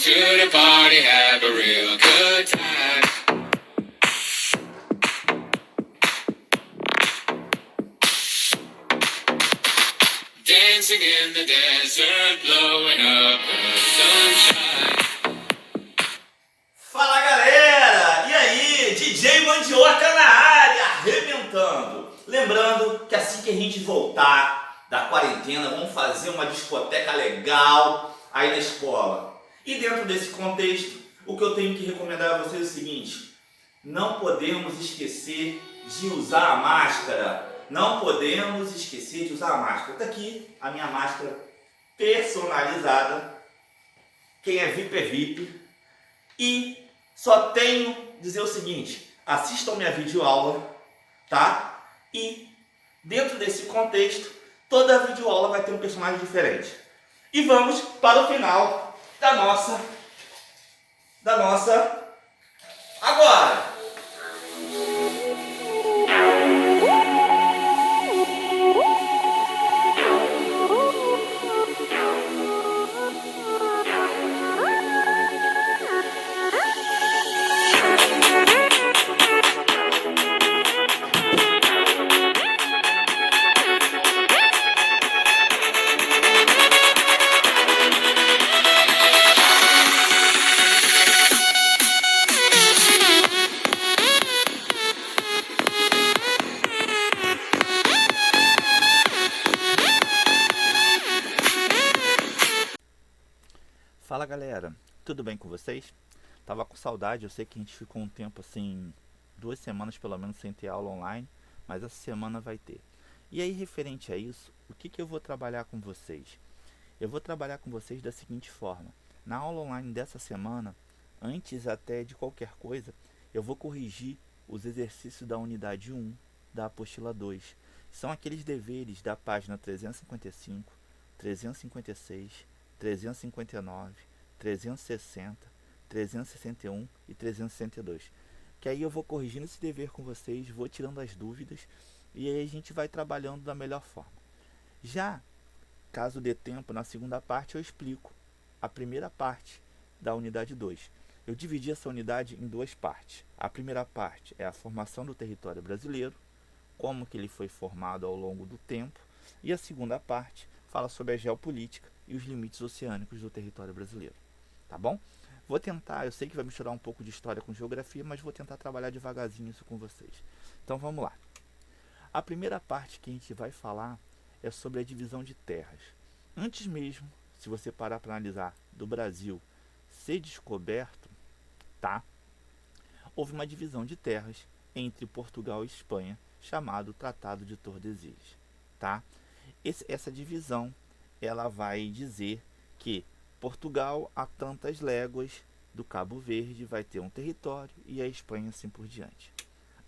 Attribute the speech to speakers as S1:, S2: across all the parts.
S1: to the party, have a real good time. Dancing in the desert, blowing up the sunshine.
S2: Fala galera! E aí? DJ Mandioca na área, arrebentando! Lembrando que assim que a gente voltar da quarentena, vamos fazer uma discoteca legal aí na escola. E dentro desse contexto, o que eu tenho que recomendar a vocês é o seguinte: não podemos esquecer de usar a máscara. Não podemos esquecer de usar a máscara. Está aqui a minha máscara personalizada. Quem é VIP é VIP. E só tenho a dizer o seguinte: assistam minha videoaula, tá? E dentro desse contexto, toda videoaula vai ter um personagem diferente. E vamos para o final da nossa agora.
S3: Fala galera, tudo bem com vocês? Tava com saudade, eu sei que a gente ficou um tempo assim, 2 semanas pelo menos sem ter aula online, mas essa semana vai ter. E aí, referente a isso, o que eu vou trabalhar com vocês? Eu vou trabalhar com vocês da seguinte forma: na aula online dessa semana, antes até de qualquer coisa, eu vou corrigir os exercícios da unidade 1 da apostila 2. São aqueles deveres da página 355, 356, 359, 360, 361 e 362. Que aí eu vou corrigindo esse dever com vocês, vou tirando as dúvidas e aí a gente vai trabalhando da melhor forma. Já, caso dê tempo, na segunda parte eu explico a primeira parte da unidade 2. Eu dividi essa unidade em 2 partes. A primeira parte é a formação do território brasileiro, como que ele foi formado ao longo do tempo, e a segunda parte fala sobre a geopolítica e os limites oceânicos do território brasileiro. Tá bom? Vou tentar, eu sei que vai misturar um pouco de história com geografia, mas vou tentar trabalhar devagarzinho isso com vocês. Então vamos lá. A primeira parte que a gente vai falar é sobre a divisão de terras. Antes mesmo, se você parar para analisar, do Brasil ser descoberto, tá? Houve uma divisão de terras entre Portugal e Espanha, chamado Tratado de Tordesilhas, tá? Essa divisão, ela vai dizer que Portugal, a tantas léguas do Cabo Verde, vai ter um território e a Espanha assim por diante.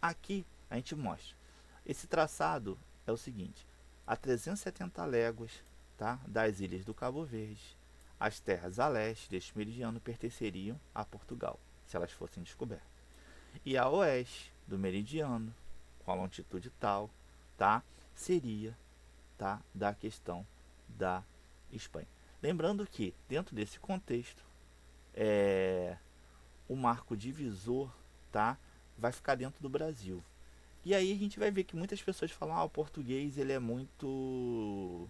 S3: Aqui a gente mostra. Esse traçado é o seguinte: a 370 léguas, tá, das ilhas do Cabo Verde, as terras a leste deste meridiano pertenceriam a Portugal, se elas fossem descobertas. E a oeste do meridiano, com a longitude tal, tá, seria, tá, da questão da Espanha. Lembrando que, dentro desse contexto, o marco divisor, tá, vai ficar dentro do Brasil. E aí a gente vai ver que muitas pessoas falam: o português ele é muito...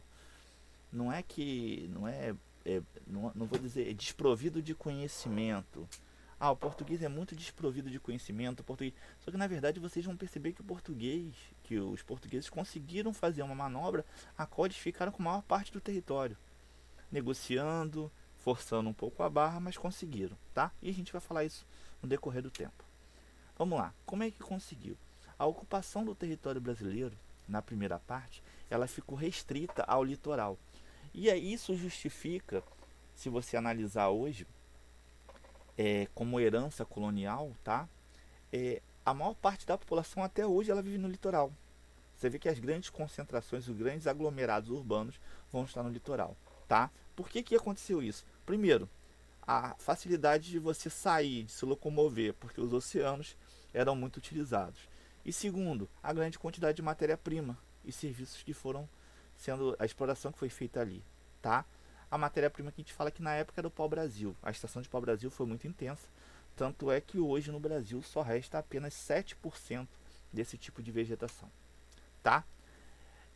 S3: Não é que... Não vou dizer desprovido de conhecimento. O português é muito desprovido de conhecimento. Só que na verdade vocês vão perceber que os portugueses conseguiram fazer uma manobra a qual eles ficaram com a maior parte do território, negociando, forçando um pouco a barra, mas conseguiram, tá? E a gente vai falar isso no decorrer do tempo. Vamos lá, como é que conseguiu? A ocupação do território brasileiro, na primeira parte, ela ficou restrita ao litoral. E aí isso justifica, se você analisar hoje, como herança colonial, tá? A maior parte da população até hoje ela vive no litoral. Você vê que as grandes concentrações, os grandes aglomerados urbanos vão estar no litoral, tá? Por que aconteceu isso? Primeiro, a facilidade de você sair, de se locomover, porque os oceanos eram muito utilizados. E segundo, a grande quantidade de matéria-prima e serviços que foram sendo, a exploração que foi feita ali, tá? a matéria-prima que a gente fala que na época era o pau-brasil. A extração de pau-brasil foi muito intensa, tanto é que hoje no Brasil só resta apenas 7% desse tipo de vegetação, tá?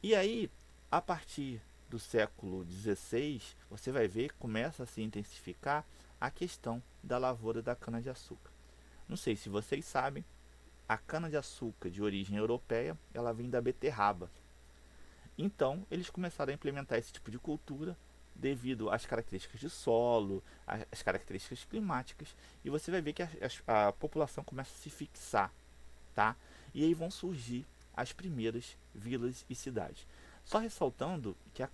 S3: E aí, a partir do século XVI, você vai ver que começa a se intensificar a questão da lavoura da cana-de-açúcar. Não sei se vocês sabem, a cana-de-açúcar de origem europeia, ela vem da beterraba. Então, eles começaram a implementar esse tipo de cultura devido às características de solo, às características climáticas, e você vai ver que a população começa a se fixar, tá? E aí vão surgir as primeiras vilas e cidades. Só ressaltando que a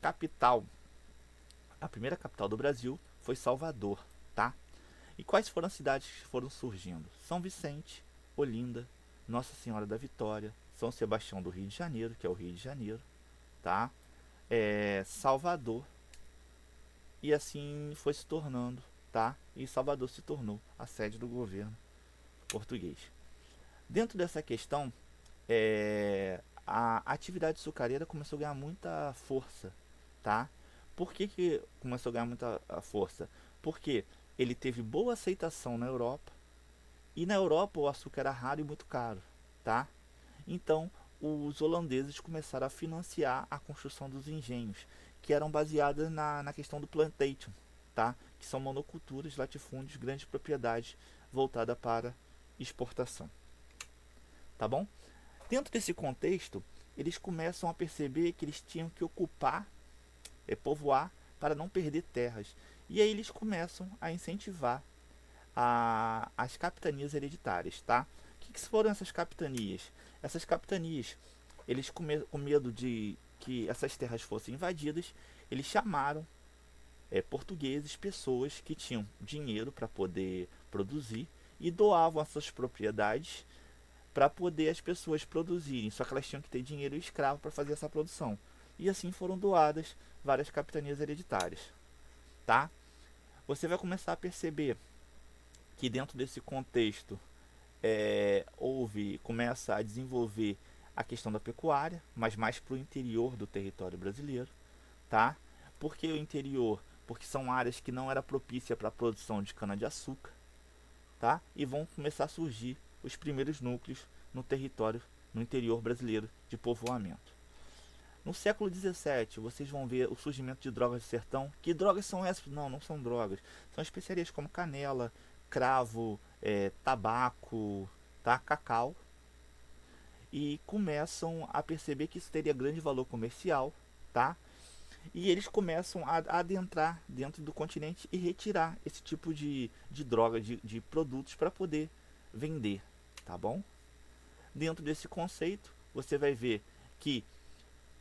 S3: primeira capital do Brasil foi Salvador, tá? E quais foram as cidades que foram surgindo? São Vicente, Olinda, Nossa Senhora da Vitória, São Sebastião do Rio de Janeiro, que é o Rio de Janeiro, tá? Salvador, e assim foi se tornando, tá? E Salvador se tornou a sede do governo português. Dentro dessa questão, a atividade açucareira começou a ganhar muita força, tá? Por que começou a ganhar muita força? Porque ele teve boa aceitação na Europa, e na Europa o açúcar era raro e muito caro, tá? Então os holandeses começaram a financiar a construção dos engenhos, que eram baseadas na questão do plantation, tá? Que são monoculturas, latifúndios, grandes propriedades voltadas para exportação, tá bom? Dentro desse contexto, eles começam a perceber que eles tinham que ocupar, povoar, para não perder terras. E aí eles começam a incentivar as capitanias hereditárias, tá? O que foram essas capitanias? Essas capitanias, eles com medo de que essas terras fossem invadidas, eles chamaram portugueses, pessoas que tinham dinheiro para poder produzir e doavam as suas propriedades para poder as pessoas produzirem, só que elas tinham que ter dinheiro e escravo para fazer essa produção. E assim foram doadas várias capitanias hereditárias, tá? Você vai começar a perceber que dentro desse contexto começa a desenvolver a questão da pecuária, mas mais para o interior do território brasileiro, tá? Por que o interior? Porque são áreas que não era propícia para a produção de cana-de-açúcar, tá? E vão começar a surgir os primeiros núcleos no território, no interior brasileiro, de povoamento. No século XVII, vocês vão ver o surgimento de drogas de sertão. Que drogas são essas? Não são drogas. São especiarias como canela, cravo, tabaco, tá? Cacau. E começam a perceber que isso teria grande valor comercial, tá? E eles começam a adentrar dentro do continente e retirar esse tipo de droga, de produtos para poder vender, tá bom? Dentro desse conceito, você vai ver que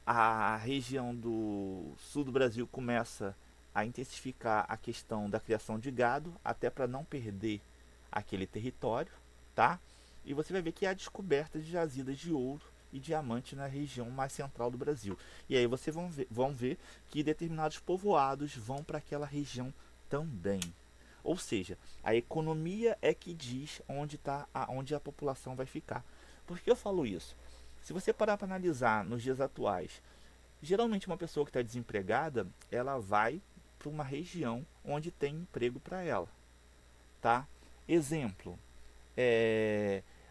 S3: a região do sul do Brasil começa a intensificar a questão da criação de gado, até para não perder aquele território, tá? E você vai ver que há descoberta de jazidas de ouro e diamante na região mais central do Brasil. E aí vocês vão ver que determinados povoados vão para aquela região também. Ou seja, a economia é que diz onde a população vai ficar. Por que eu falo isso? Se você parar para analisar nos dias atuais, geralmente uma pessoa que está desempregada, ela vai para uma região onde tem emprego para ela, tá? Exemplo,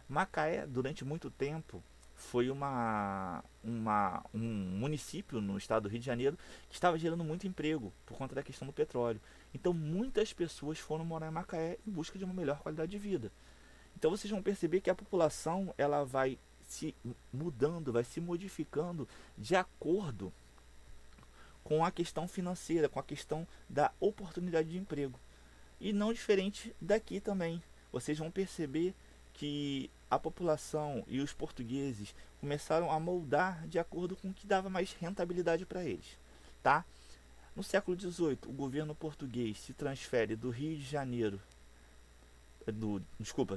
S3: Macaé durante muito tempo foi um município no estado do Rio de Janeiro que estava gerando muito emprego por conta da questão do petróleo. Então muitas pessoas foram morar em Macaé em busca de uma melhor qualidade de vida. Então vocês vão perceber que a população ela vai se mudando, vai se modificando de acordo com a questão financeira, com a questão da oportunidade de emprego. E não diferente daqui também. Vocês vão perceber que a população e os portugueses começaram a moldar de acordo com o que dava mais rentabilidade para eles, tá? No século XVIII, o governo português se transfere do Rio de Janeiro,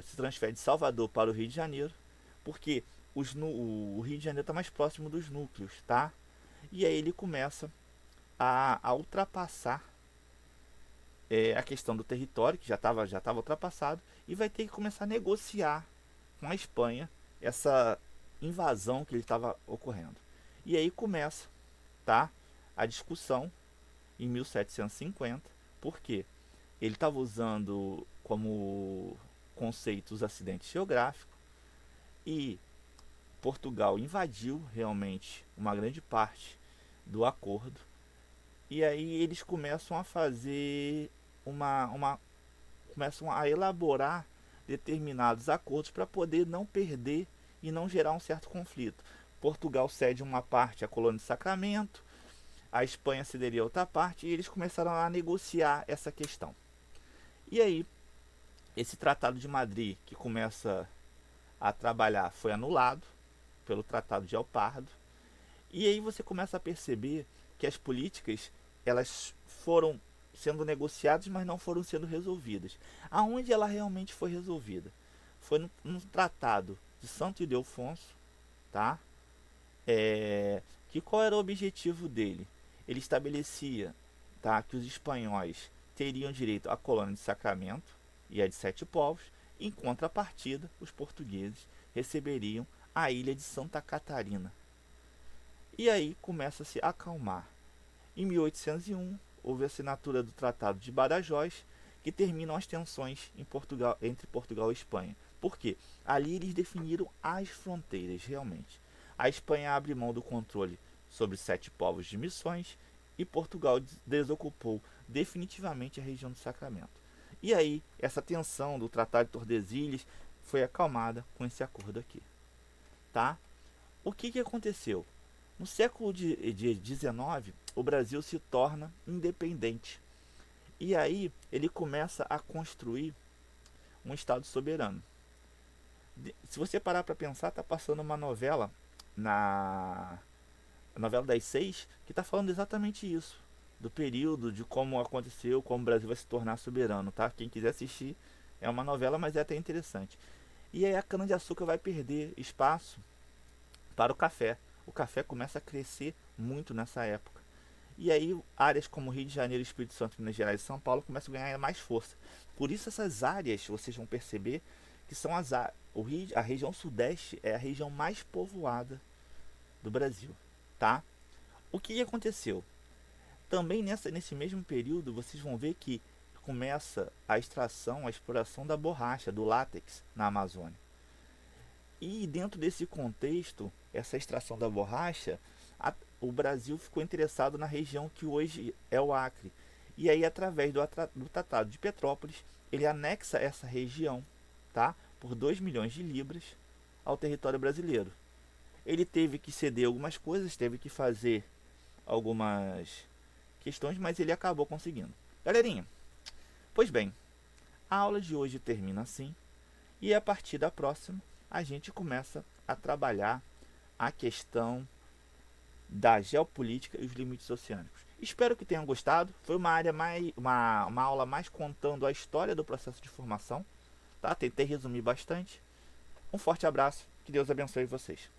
S3: se transfere de Salvador para o Rio de Janeiro, porque o Rio de Janeiro está mais próximo dos núcleos, tá? E aí ele começa a ultrapassar a questão do território, que já estava ultrapassado, e vai ter que começar a negociar com a Espanha essa invasão que ele estava ocorrendo. E aí começa, tá, a discussão em 1750. Por quê? Ele estava usando como conceito os acidentes geográficos e Portugal invadiu realmente uma grande parte do acordo. E aí eles começam a fazer começam a elaborar determinados acordos para poder não perder e não gerar um certo conflito. Portugal cede uma parte à colônia de Sacramento, a Espanha cederia outra parte e eles começaram a negociar essa questão. E aí, esse Tratado de Madrid, que começa a trabalhar, foi anulado pelo Tratado de El Pardo. E aí você começa a perceber que as políticas elas foram sendo negociadas, mas não foram sendo resolvidas. Aonde ela realmente foi resolvida? Foi no Tratado de Santo Ildefonso, tá? Que qual era o objetivo dele? Ele estabelecia, tá, que os espanhóis teriam direito à colônia de Sacramento e a de Sete Povos, em contrapartida, os portugueses receberiam a ilha de Santa Catarina. E aí começa a se acalmar. Em 1801, houve a assinatura do Tratado de Badajoz, que terminam as tensões entre Portugal e Espanha. Por quê? Ali eles definiram as fronteiras, realmente. A Espanha abre mão do controle sobre Sete Povos de Missões e Portugal desocupou definitivamente a região do Sacramento. E aí, essa tensão do Tratado de Tordesilhas foi acalmada com esse acordo aqui. Tá? O que aconteceu? No século XIX, o Brasil se torna independente. E aí ele começa a construir um Estado soberano. Se você parar para pensar, está passando uma novela, a novela das 6, que está falando exatamente isso. Do período, de como aconteceu, como o Brasil vai se tornar soberano. Tá? Quem quiser assistir, é uma novela, mas é até interessante. E aí a cana-de-açúcar vai perder espaço para o café. O café começa a crescer muito nessa época. E aí áreas como Rio de Janeiro, Espírito Santo, Minas Gerais e São Paulo começam a ganhar mais força. Por isso essas áreas, vocês vão perceber que são a região sudeste é a região mais povoada do Brasil. Tá? O que aconteceu? Também nesse mesmo período vocês vão ver que começa a extração, a exploração da borracha, do látex na Amazônia. E dentro desse contexto, essa extração da borracha, o Brasil ficou interessado na região que hoje é o Acre. E aí, através do Tratado de Petrópolis, ele anexa essa região, tá, por 2 milhões de libras ao território brasileiro. Ele teve que ceder algumas coisas, teve que fazer algumas questões, mas ele acabou conseguindo. Galerinha, pois bem, a aula de hoje termina assim. E a partir da próxima, a gente começa a trabalhar a questão da geopolítica e os limites oceânicos. Espero que tenham gostado. Foi uma aula mais contando a história do processo de formação. Tá? Tentei resumir bastante. Um forte abraço. Que Deus abençoe vocês.